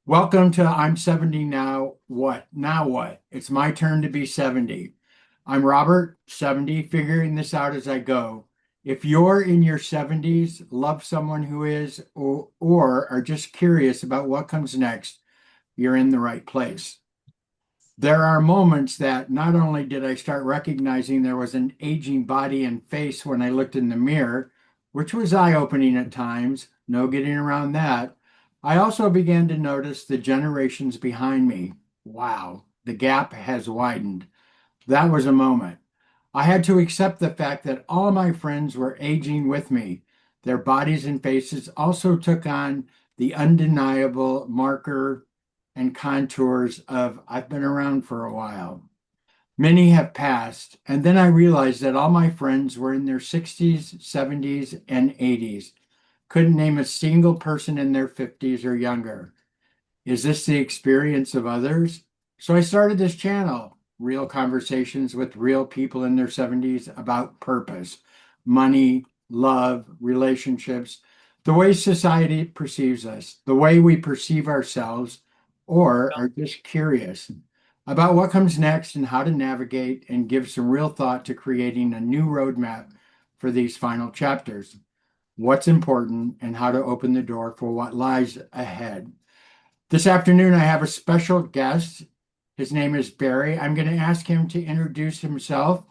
Welcome to I'm 70 now. What? Now what? It's my turn to be 70. I'm Robert, 70, figuring this out as I go. If you're in your 70s, love someone who is, or are just curious about what comes next, you're in the right place. There are moments that not only did I start recognizing there was an aging body and face when I looked in the mirror, which was eye-opening at times, no getting around that. I also began to notice the generations behind me. Wow, the gap has widened. That was a moment. I had to accept the fact that all my friends were aging with me. Their bodies and faces also took on the undeniable marker and contours of I've been around for a while. Many have passed, and then I realized that all my friends were in their 60s, 70s, and 80s. Couldn't name a single person in their 50s or younger. Is this the experience of others? So I started this channel, real conversations with real people in their 70s about purpose, money, love, relationships, the way society perceives us, the way we perceive ourselves, or are just curious about what comes next and how to navigate and give some real thought to creating a new roadmap for these final chapters. What's important and how to open the door for what lies ahead. This afternoon, I have a special guest. His name is Barry. I'm going to ask him to introduce himself,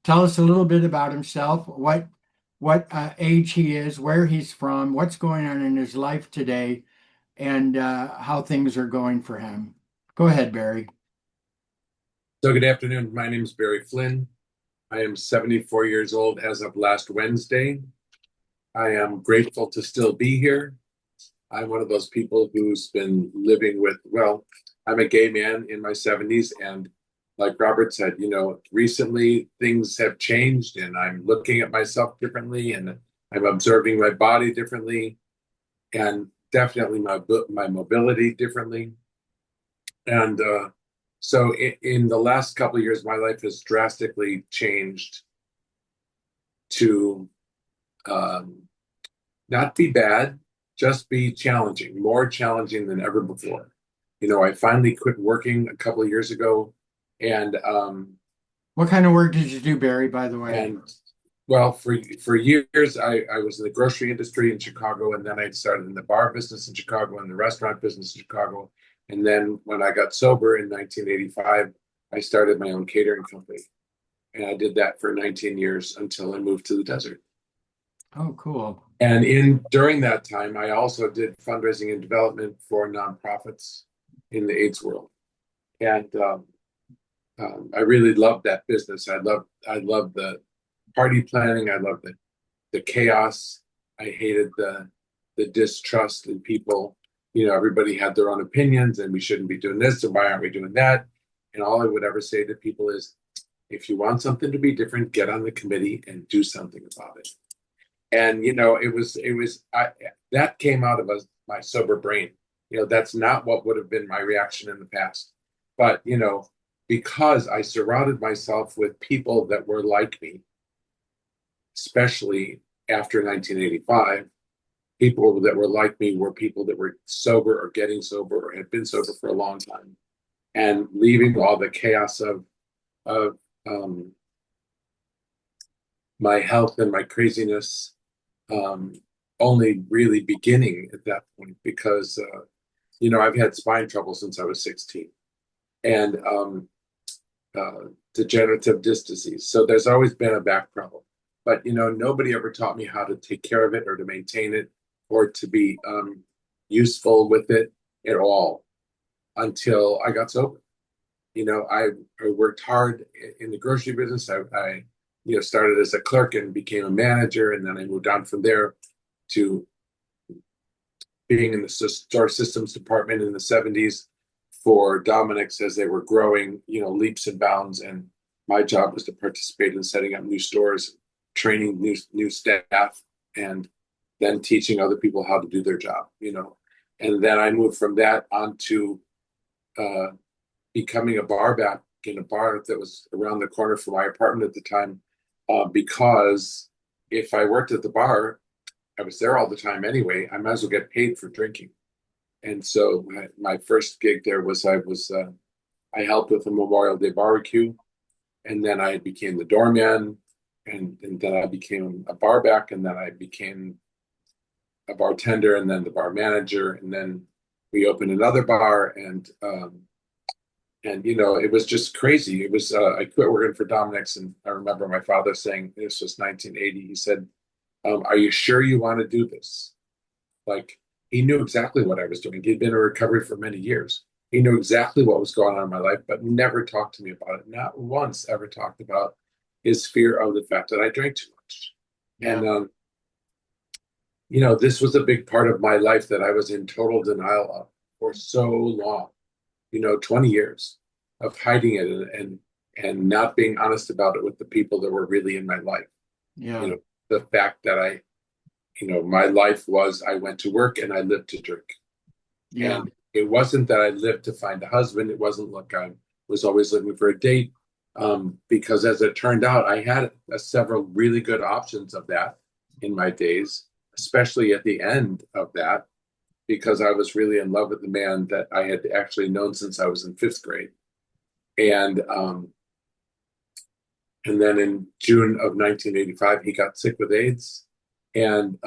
tell us a little bit about himself, what age he is, where he's from, what's going on in his life today, and how things are going for him. Go ahead, Barry. So good afternoon. My name is Barry Flynn. I am 74 years old as of last Wednesday. I am grateful to still be here. I'm one of those people who's been living with, I'm a gay man in my 70s. And like Robert said, recently things have changed and I'm looking at myself differently and I'm observing my body differently and definitely my mobility differently. And so in the last couple of years, my life has drastically changed to um, not be bad, just be challenging, more challenging than ever before. I finally quit working a couple of years ago, and What kind of work did you do, Barry, by the way? and well, for years I was in the grocery industry in Chicago, and then I started in the bar business in Chicago and the restaurant business in Chicago. And then when I got sober in 1985, I started my own catering company. And I did that for 19 years until I moved to the desert. Oh, cool. And in during that time, I also did fundraising and development for nonprofits in the AIDS world. And I really loved that business. I loved the party planning. I loved the chaos. I hated the distrust in people. Everybody had their own opinions, and we shouldn't be doing this, and why aren't we doing that? And all I would ever say to people is, if you want something to be different, get on the committee and do something about it. And that came out of my sober brain. That's not what would have been my reaction in the past. But because I surrounded myself with people that were like me, especially after 1985, people that were like me were people that were sober or getting sober or had been sober for a long time, and leaving all the chaos of my health and my craziness, um, only really beginning at that point because I've had spine trouble since I was 16 and degenerative disc disease. So there's always been a back problem, but nobody ever taught me how to take care of it or to maintain it or to be useful with it at all until I got sober. I worked hard in the grocery business. I started as a clerk and became a manager, and then I moved on from there to being in the store systems department in the 70s for Dominick's as they were growing, leaps and bounds. And my job was to participate in setting up new stores, training new staff, and then teaching other people how to do their job. And then I moved from that on to uh, becoming a bar back in a bar that was around the corner from my apartment at the time, because if I worked at the bar, I was there all the time anyway. I might as well get paid for drinking. And so my first gig there was I helped with a Memorial Day barbecue, and then I became the doorman, and then I became a bar back, and then I became a bartender, and then the bar manager, and then we opened another bar, and it was just crazy. It was I quit working for Dominic's, and I remember my father saying, this was 1980. He said, "Are you sure you want to do this?" Like, he knew exactly what I was doing. He'd been in recovery for many years. He knew exactly what was going on in my life, but never talked to me about it. Not once ever talked about his fear of the fact that I drank too much. Yeah. And this was a big part of my life that I was in total denial of for so long. 20 years of hiding it and not being honest about it with the people that were really in my life. Yeah. The fact that my life was I went to work and I lived to drink. Yeah. And it wasn't that I lived to find a husband. It wasn't like I was always looking for a date. Because as it turned out, I had several really good options of that in my days, especially at the end of that, because I was really in love with the man that I had actually known since I was in fifth grade. And then in June of 1985, he got sick with AIDS and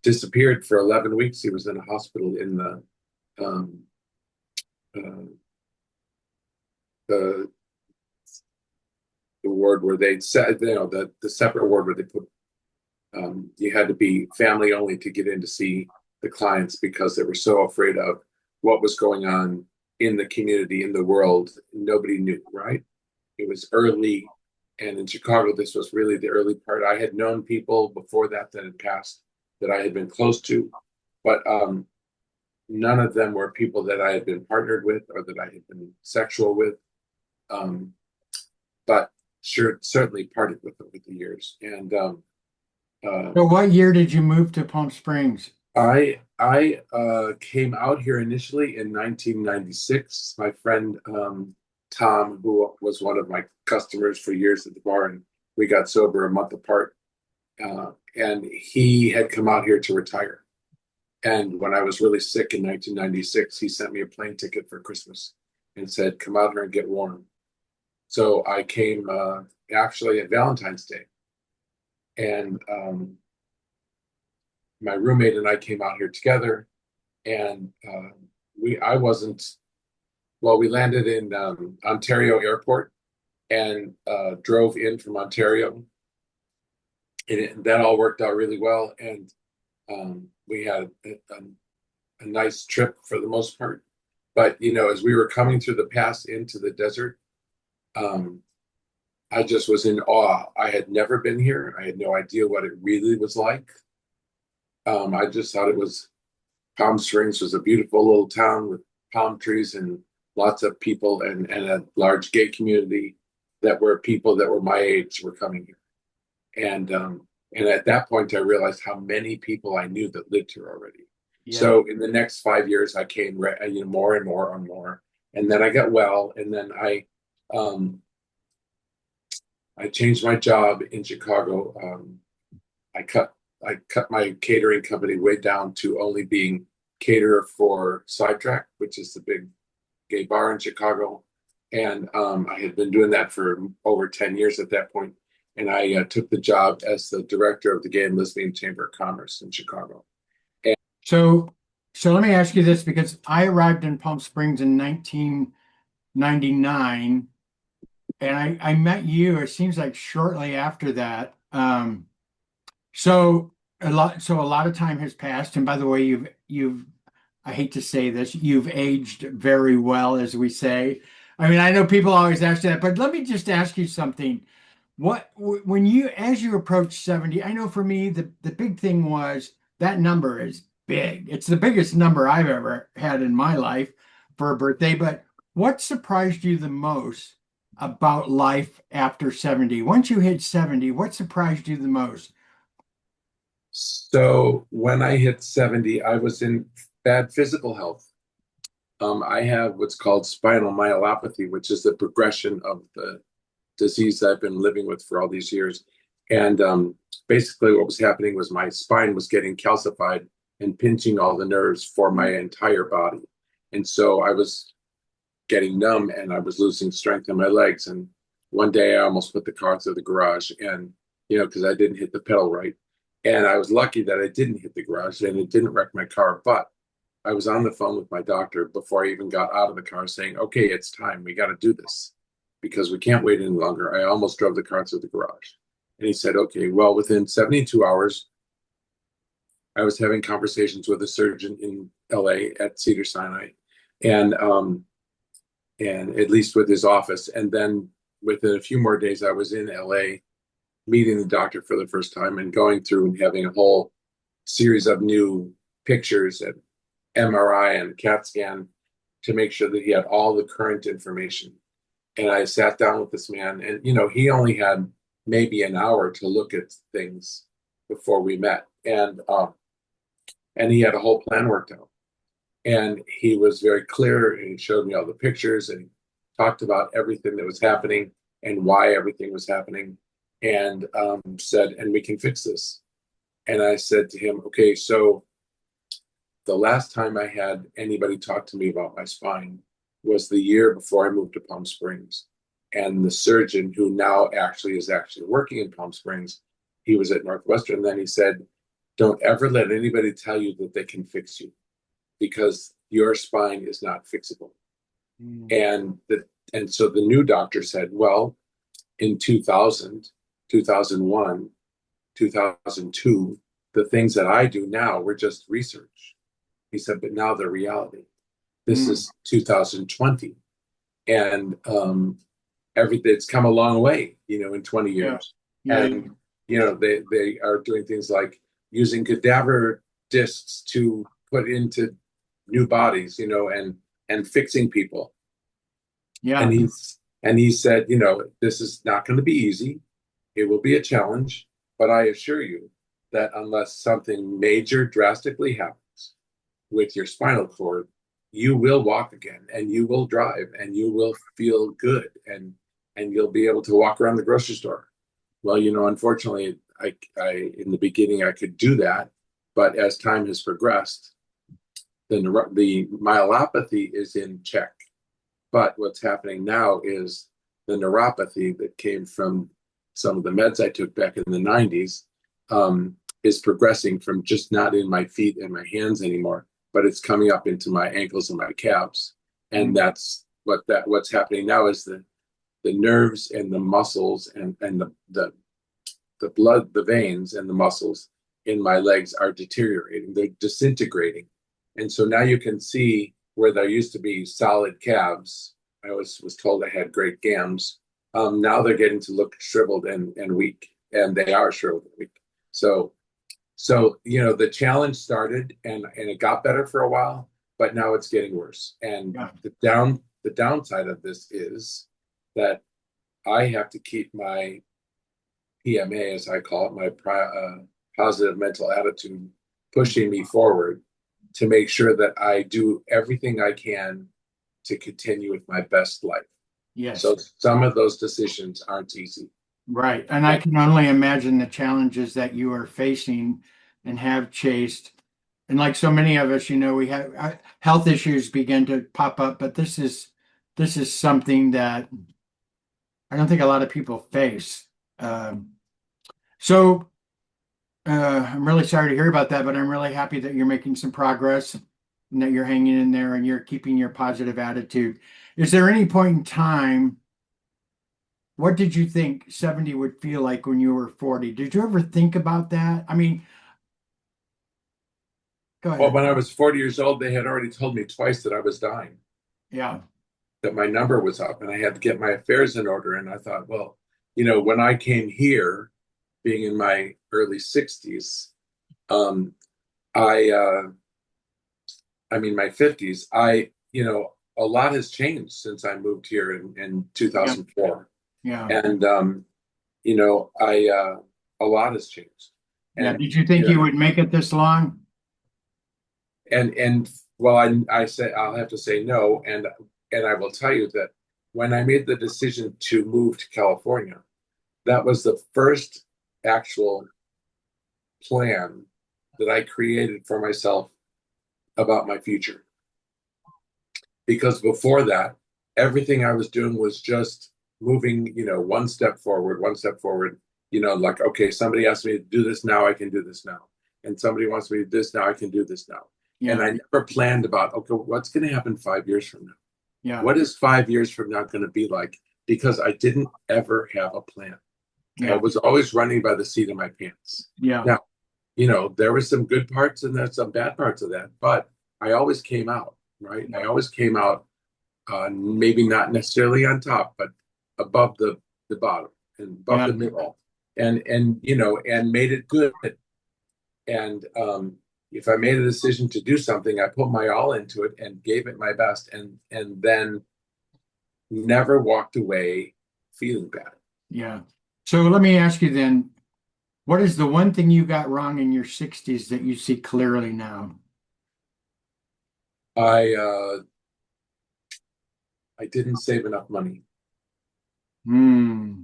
disappeared for 11 weeks. He was in a hospital in um, uh, the ward where they said, the separate ward where they put, you had to be family only to get in to see the clients because they were so afraid of what was going on in the community, in the world. Nobody knew, right? It was early. And in Chicago, this was really the early part. I had known people before that had passed that I had been close to, but none of them were people that I had been partnered with or that I had been sexual with. But sure, certainly parted with over the years. And So what year did you move to Palm Springs? I came out here initially in 1996. My friend Tom, who was one of my customers for years at the bar, and we got sober a month apart. And he had come out here to retire. And when I was really sick in 1996, he sent me a plane ticket for Christmas and said, "Come out here and get warm." So I came actually at Valentine's Day. And my roommate and I came out here together. And we landed in Ontario Airport and drove in from Ontario. And that all worked out really well. And we had a nice trip for the most part. But, as we were coming through the pass into the desert, I just was in awe. I had never been here. I had no idea what it really was like. I just thought Palm Springs was a beautiful little town with palm trees and lots of people and a large gay community that were people that were my age were coming here. And at that point, I realized how many people I knew that lived here already. Yeah. So in the next 5 years, I came more and more and more. And then I got well, and then I changed my job in Chicago. I cut my catering company way down to only being caterer for Sidetrack, which is the big gay bar in Chicago. And I had been doing that for over 10 years at that point. And I took the job as the director of the Gay and Lesbian Chamber of Commerce in Chicago. So let me ask you this, because I arrived in Palm Springs in 1999, and I met you, it seems like shortly after that. So a lot of time has passed. And by the way, you've I hate to say this, you've aged very well, as we say. I mean, I know people always ask that, but let me just ask you something. As you approach 70, I know for me, the big thing was that number is big. It's the biggest number I've ever had in my life for a birthday. But what surprised you the most about life after 70? Once you hit 70, what surprised you the most? So when I hit 70, I was in bad physical health. I have what's called spinal myelopathy, which is the progression of the disease that I've been living with for all these years. And basically what was happening was my spine was getting calcified and pinching all the nerves for my entire body. And so I was getting numb and I was losing strength in my legs. And one day I almost put the car through the garage, and because I didn't hit the pedal right. And I was lucky that I didn't hit the garage and it didn't wreck my car. But I was on the phone with my doctor before I even got out of the car saying, okay, it's time. We got to do this because we can't wait any longer. I almost drove the car through the garage. And he said, okay, well, within 72 hours, I was having conversations with a surgeon in LA at Cedars-Sinai, and at least with his office. And then within a few more days, I was in LA meeting the doctor for the first time and going through and having a whole series of new pictures and MRI and CAT scan to make sure that he had all the current information. And I sat down with this man, and he only had maybe an hour to look at things before we met, and he had a whole plan worked out. And he was very clear, and he showed me all the pictures, and he talked about everything that was happening and why everything was happening, and said, and we can fix this. And I said to him, okay, so the last time I had anybody talk to me about my spine was the year before I moved to Palm Springs. And the surgeon who now is actually working in Palm Springs, he was at Northwestern. And then he said, don't ever let anybody tell you that they can fix you, because your spine is not fixable. And so the new doctor said, well, in 2000, 2001, 2002, the things that I do now were just research. He said, but now they're reality. This is 2020. And it's come a long way, in 20 years. Yeah. And, they are doing things like using cadaver discs to put into new bodies, and fixing people. Yeah. And he said, this is not going to be easy. It will be a challenge, but I assure you that unless something major drastically happens with your spinal cord, you will walk again, and you will drive, and you will feel good, and you'll be able to walk around the grocery store. Well, unfortunately, I in the beginning I could do that, but as time has progressed, the myelopathy is in check. But what's happening now is the neuropathy that came from some of the meds I took back in the 90s is progressing from just not in my feet and my hands anymore, but it's coming up into my ankles and my calves. And that's what's happening now is the nerves and the muscles and the blood, the veins and the muscles in my legs are deteriorating. They're disintegrating. And so now you can see where there used to be solid calves. I always was told I had great gams. Now they're getting to look shriveled and weak, and they are shriveled and weak. So the challenge started and it got better for a while, but now it's getting worse. And the downside of this is that I have to keep my PMA, as I call it, my positive mental attitude, pushing me forward to make sure that I do everything I can to continue with my best life. Yes. So some of those decisions aren't easy. Right. And I can only imagine the challenges that you are facing and have chased. And like so many of us, we have health issues begin to pop up, but this is something that I don't think a lot of people face. So I'm really sorry to hear about that, but I'm really happy that you're making some progress and that you're hanging in there and you're keeping your positive attitude. Is there any point in time, what did you think 70 would feel like when you were 40? Did you ever think about that? I mean, go ahead. Well, when I was 40 years old, they had already told me twice that I was dying. Yeah. That my number was up and I had to get my affairs in order. And I thought, well, when I came here, being in my early 60s, my 50s, a lot has changed since I moved here in 2004. Yeah. And, a lot has changed. And, did you think you would make it this long? And well, I say, I'll have to say no. And I will tell you that when I made the decision to move to California, that was the first actual plan that I created for myself about my future. Because before that, everything I was doing was just moving, one step forward, one step forward. Like, okay, somebody asked me to do this now, I can do this now. And somebody wants me to do this now, I can do this now. And Yeah. I never planned about, okay, what's going to happen 5 years from now? Yeah. What is 5 years from now going to be like? Because I didn't ever have a plan. I Yeah. was always running by the seat of my pants. Yeah. Now, there were some good parts and there's some bad parts of that, but I always came out, right? I always came out, maybe not necessarily on top, but above the bottom and above Yeah. the middle, and made it good. And if I made a decision to do something, I put my all into it and gave it my best, and then never walked away feeling bad. Yeah. So let me ask you then, what is the one thing you got wrong in your 60s that you see clearly now? I I didn't save enough money. Hmm.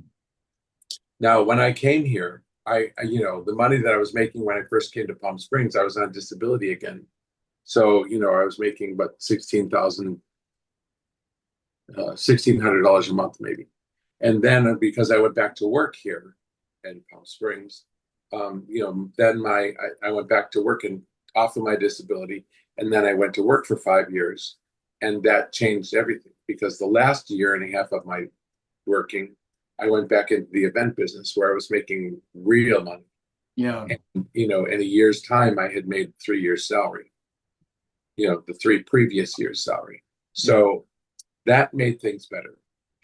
Now, when I came here, the money that I was making when I first came to Palm Springs, I was on disability again. So, I was making about $1,600 a month maybe. And then because I went back to work here in Palm Springs, then I went back to work and off of my disability, and then I went to work for 5 years, and that changed everything because the last year and a half of my working, I went back into the event business where I was making real money. Yeah. And, in a year's time, I had made 3 years' salary, the 3 previous years' salary. So that made things better.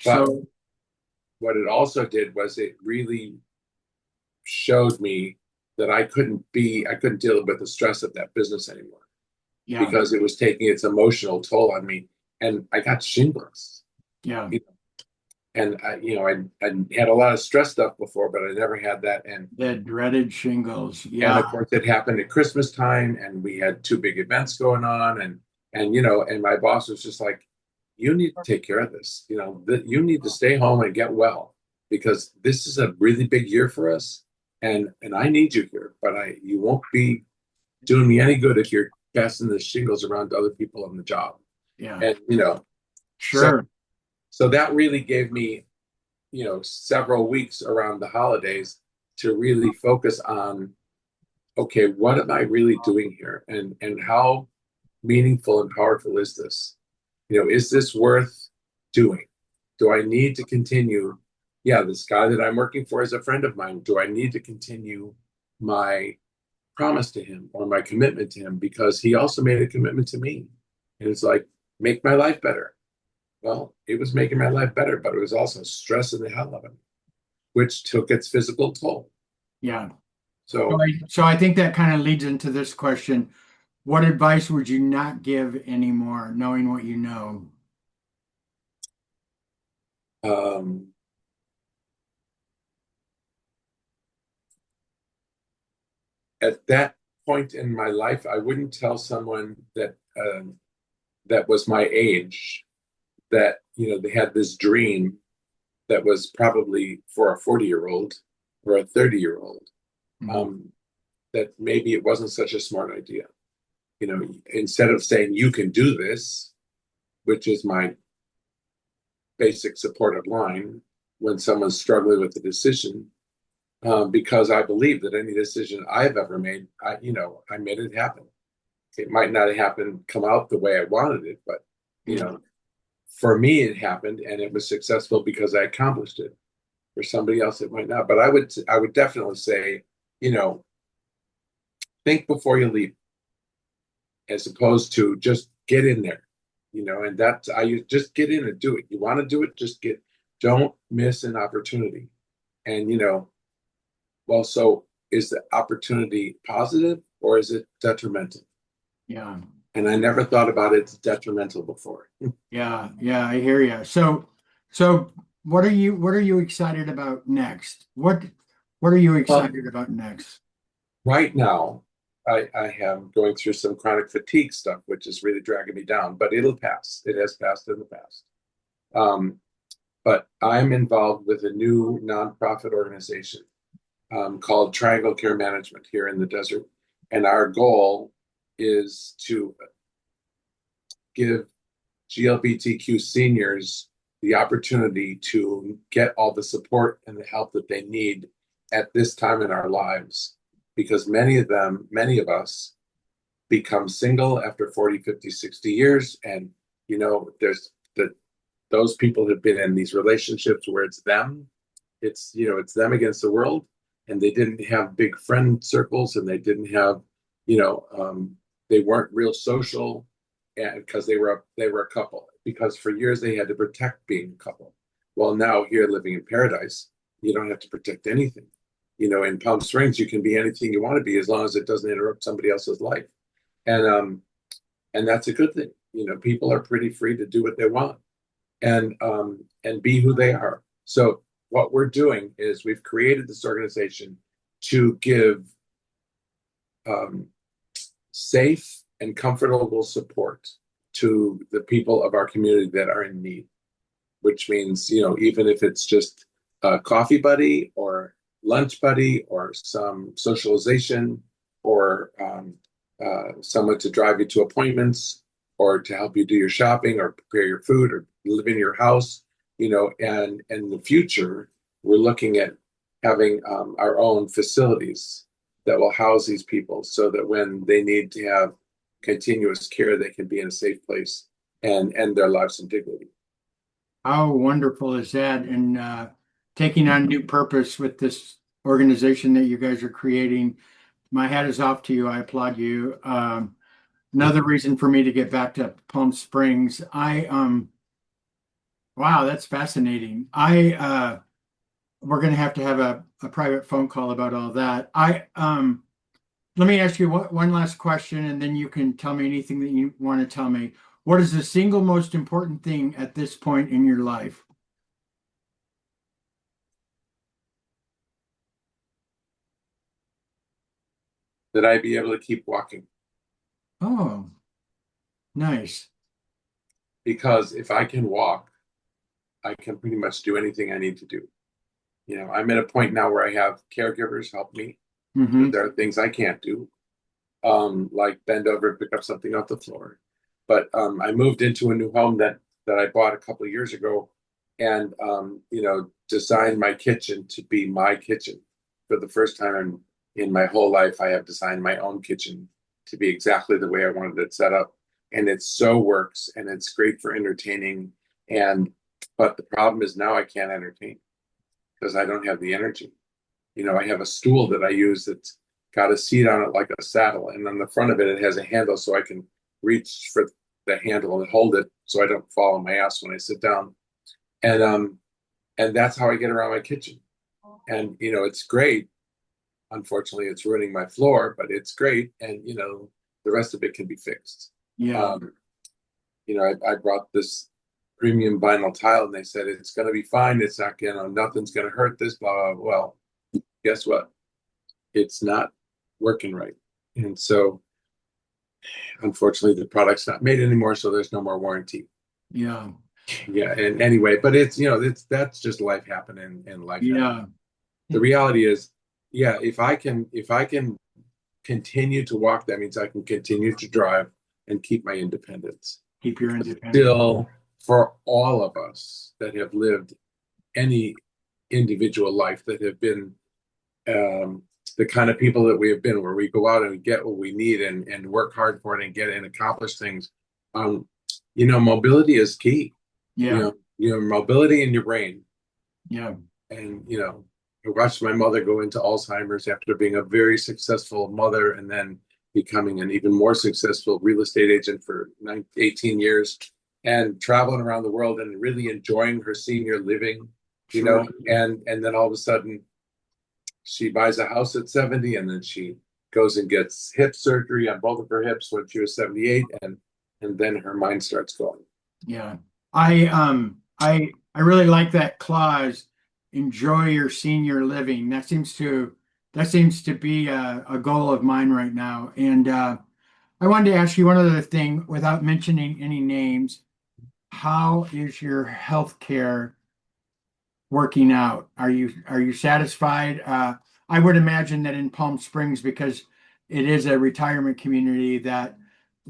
But So what it also did was it really showed me that I couldn't deal with the stress of that business anymore yeah. because it was taking its emotional toll on me. And I got shingles. Yeah. And I had a lot of stress stuff before, but I never had that. The dreaded shingles. And Yeah. of course, it happened at Christmas time, and we had two big events going on, and my boss was just like, "You need to take care of this. You need to stay home and get well because this is a really big year for us, and I need you here. But you won't be doing me any good if you're passing the shingles around to other people on the job." Yeah. And so Sure. so that really gave me several weeks around the holidays to really focus on, okay, what am I really doing here? And how meaningful and powerful is this? Is this worth doing? Do I need to continue? Yeah, this guy that I'm working for is a friend of mine. Do I need to continue my promise to him or my commitment to him? Because he also made a commitment to me. And it's like, make my life better. Well, it was making my life better, but it was also stressing the hell out of me, which took its physical toll. Yeah. So, So I think that kind of leads into this question. What advice would you not give anymore, knowing what you know? um, at that point in my life, I wouldn't tell someone that was my age that they had this dream that was probably for a 40-year-old or a 30-year-old. Mhm. That maybe it wasn't such a smart idea. Instead of saying you can do this, which is my basic supportive line when someone's struggling with a decision, because I believe that any decision I've ever made, I made it happen. It might not happen, come out the way I wanted it, but for me, it happened and it was successful because I accomplished it. For somebody else, it might not. But I would definitely say, think before you leap, as opposed to just get in there. And that's I just get in and do it. You want to do it, don't miss an opportunity. And well, so is the opportunity positive or is it detrimental? Yeah. And I never thought about it as detrimental before. Yeah. Yeah. I hear you. So what are you excited about next? What are you Well, excited about next? right now, I am going through some chronic fatigue stuff, which is really dragging me down, but it'll pass. It has passed in the past. Um, but I'm involved with a new nonprofit organization called Triangle Care Management here in the desert. And our goal is to give GLBTQ seniors the opportunity to get all the support and the help that they need at this time in our lives. Because many of us become single after 40, 50, 60 years. And, there's those people have been in these relationships where it's them, it's them against the world. And they didn't have big friend circles, and they didn't have, they weren't real social, and because they were a couple, because for years they had to protect being a couple. Well, now here living in paradise, you don't have to protect anything. In Palm Springs, you can be anything you want to be as long as it doesn't interrupt somebody else's life. And that's a good thing. People are pretty free to do what they want and be who they are. So what we're doing is we've created this organization to give safe and comfortable support to the people of our community that are in need, which means, even if it's just a coffee buddy or lunch buddy or some socialization or someone to drive you to appointments or to help you do your shopping or prepare your food or live in your house, and in the future, we're looking at having our own facilities that will house these people so that when they need to have continuous care, they can be in a safe place and end their lives in dignity. How wonderful is that? And taking on new purpose with this organization that you guys are creating. My hat is off to you. I applaud you. Another reason for me to get back to Palm Springs. Wow, that's fascinating. We're going to have a private phone call about all that. Let me ask you one last question, and then you can tell me anything that you want to tell me. What is the single most important thing at this point in your life? That I be able to keep walking. Oh, nice. Because if I can walk, I can pretty much do anything I need to do. I'm at a point now where I have caregivers help me. Mm-hmm. There are things I can't do, like bend over and pick up something off the floor. But I moved into a new home that I bought a couple of years ago, and designed my kitchen to be my kitchen. For the first time in my whole life, I have designed my own kitchen to be exactly the way I wanted it set up, and it so works, and it's great for entertaining. But the problem is now I can't entertain because I don't have the energy. I have a stool that I use that's got a seat on it like a saddle, and on the front of it, it has a handle so I can reach for the handle and hold it so I don't fall on my ass when I sit down. And that's how I get around my kitchen. And it's great. Unfortunately, it's ruining my floor, but it's great. And the rest of it can be fixed. Yeah. I brought this premium vinyl tile, and they said it's going to be fine. It's not, nothing's going to hurt this. Blah, blah. Well, guess what? It's not working right, and so unfortunately, the product's not made anymore. So there's no more warranty. Yeah. Yeah. And anyway, but that's just life happening in life. Yeah. The reality is, yeah, if I can continue to walk, that means I can continue to drive and keep my independence. Keep your independence. Still, for all of us that have lived any individual life, that have been the kind of people that we have been, where we go out and we get what we need and work hard for it and get and accomplish things. Mobility is key. Yeah. Mobility in your brain. Yeah. And I watched my mother go into Alzheimer's after being a very successful mother and then becoming an even more successful real estate agent for 18 years and traveling around the world and really enjoying her senior living, Sure. and then all of a sudden she buys a house at 70, and then she goes and gets hip surgery on both of her hips when she was 78, and then her mind starts going. Yeah. I really like that clause, enjoy your senior living. That seems to be a goal of mine right now. And I wanted to ask you one other thing without mentioning any names. How is your health care working out? Are you satisfied? I would imagine that in Palm Springs, because it is a retirement community that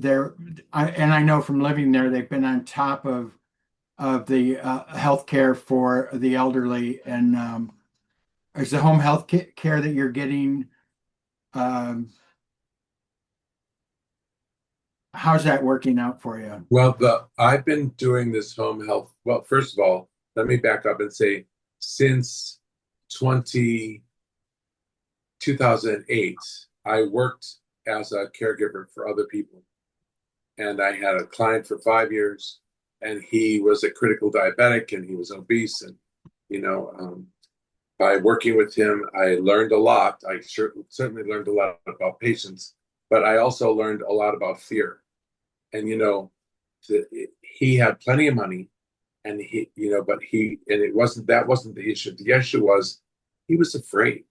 and I know from living there, they've been on top of the health care for the elderly. And is the home health care that you're getting, um, how's that working out for you? Well, I've been doing this home health. Well, first of all, let me back up and say since 20 2008, I worked as a caregiver for other people. And I had a client for 5 years, and he was a critical diabetic and he was obese. And, you know, by working with him, I learned a lot. I certainly learned a lot about patients, but I also learned a lot about fear. And, you know, he had plenty of money and that wasn't the issue. The issue was he was afraid.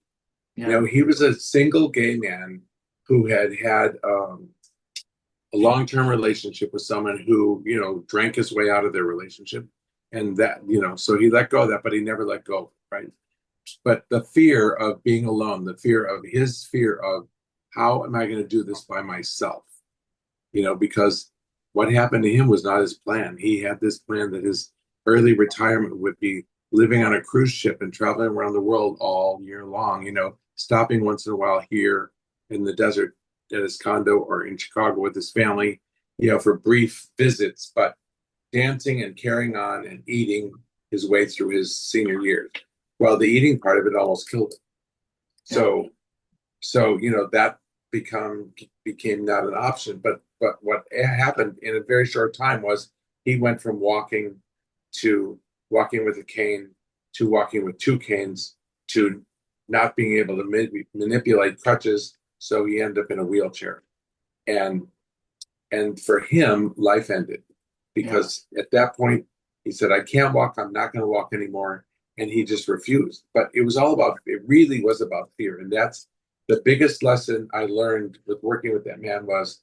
You Yeah. know, he was a single gay man who had a long-term relationship with someone who, you know, drank his way out of their relationship. And that, you know, so he let go of that, but he never let go, right? But the fear of being alone, his fear of how am I going to do this by myself? You know, because what happened to him was not his plan. He had this plan that his early retirement would be living on a cruise ship and traveling around the world all year long, you know, stopping once in a while here in the desert at his condo or in Chicago with his family, you know, for brief visits, but dancing and carrying on and eating his way through his senior years. Well, the eating part of it almost killed him. Yeah. So you know that became not an option. But what happened in a very short time was he went from to walking with a cane to walking with two canes to not being able to manipulate crutches. So he ended up in a wheelchair, and for him, life ended because at that point he said, "I can't walk. I'm not going to walk anymore." And he just refused. But it really was about fear. And that's the biggest lesson I learned with working with that man was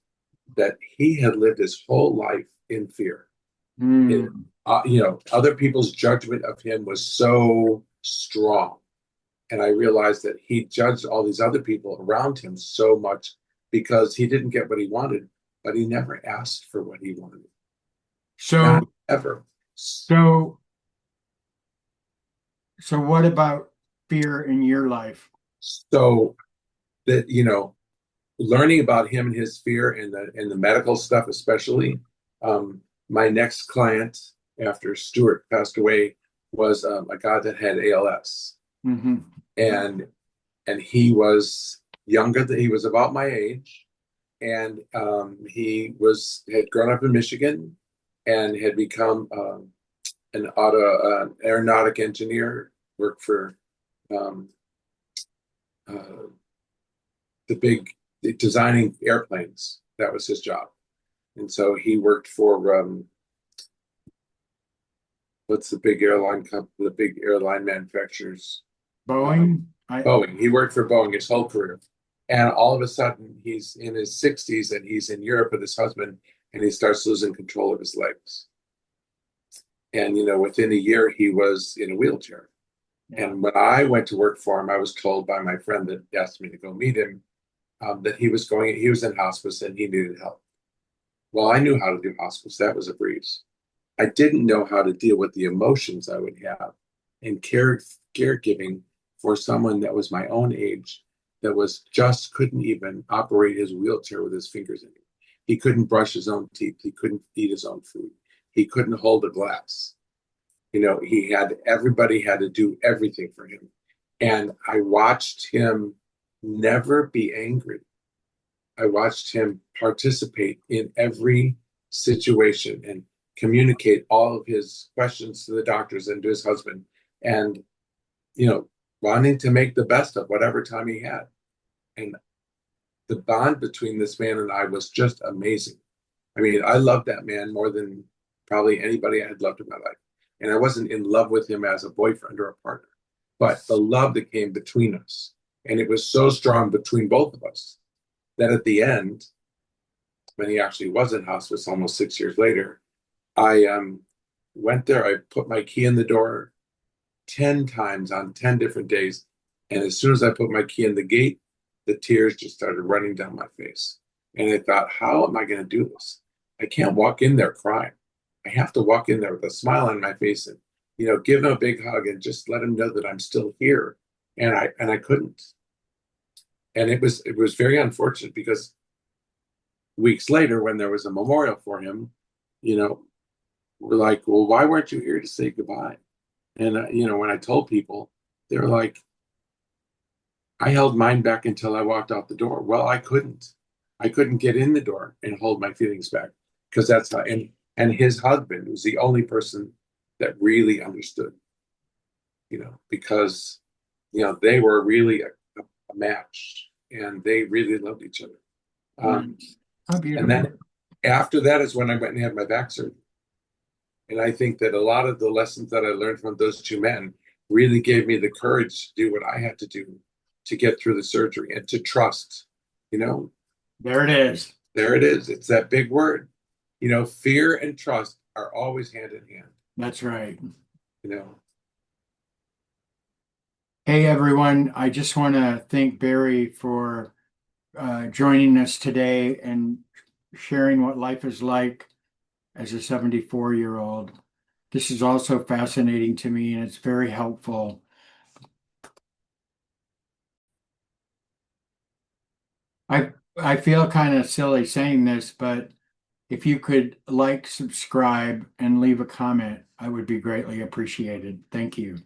that he had lived his whole life in fear. It, Mm. you know, other people's judgment of him was so strong. And I realized that he judged all these other people around him so much because he didn't get what he wanted, but he never asked for what he wanted. Not So, ever. so, so what about fear in your life? So that, you know, learning about him and his fear and the medical stuff, especially. My next client after Stuart passed away was a guy that had ALS, Mm-hmm. and he was he was about my age, and he had grown up in Michigan and had become an aeronautic engineer, worked for um, uh, designing airplanes. That was his job. And so he worked for what's the big airline company, the big airline manufacturers? Boeing? Boeing. He worked for Boeing his whole career. And all of a sudden, he's in his 60s and he's in Europe with his husband, and he starts losing control of his legs. And, you know, within a year, he was in a wheelchair. Yeah. And when I went to work for him, I was told by my friend that asked me to go meet him that he was in hospice and he needed help. Well, I knew how to do hospice. That was a breeze. I didn't know how to deal with the emotions I would have in caregiving for someone that was my own age that couldn't even operate his wheelchair with his fingers in it. He couldn't brush his own teeth. He couldn't eat his own food. He couldn't hold a glass. You know, everybody had to do everything for him. And I watched him never be angry. I watched him participate in every situation and communicate all of his questions to the doctors and to his husband, and you know, wanting to make the best of whatever time he had. And the bond between this man and I was just amazing. I mean, I loved that man more than probably anybody I had loved in my life. And I wasn't in love with him as a boyfriend or a partner, but the love that came between us, and it was so strong between both of us that at the end, when he actually was in hospice almost 6 years later, I went there. I put my key in the door 10 times on 10 different days. And as soon as I put my key in the gate, the tears just started running down my face. And I thought, how am I going to do this? I can't walk in there crying. I have to walk in there with a smile on my face and, give him a big hug and just let him know that I'm still here. And I couldn't. And it was very unfortunate because weeks later, when there was a memorial for him, we're like, well, why weren't you here to say goodbye? And, when I told people, they were like, I held mine back until I walked out the door. Well, I couldn't. I couldn't get in the door and hold my feelings back because that's how, and his husband was the only person that really understood, because, they were really a match and they really loved each other. How And beautiful. then after that is when I went and had my back surgery. And I think that a lot of the lessons that I learned from those two men really gave me the courage to do what I had to do to get through the surgery and to trust. There it is. There it is. It's that big word. Fear and trust are always hand in hand. That's right. You know, Hey, everyone. I just want to thank Barry for joining us today and sharing what life is like as a 74-year-old. This is also fascinating to me and it's very helpful. I feel kind of silly saying this, but if you could like, subscribe, and leave a comment, I would be greatly appreciated. Thank you.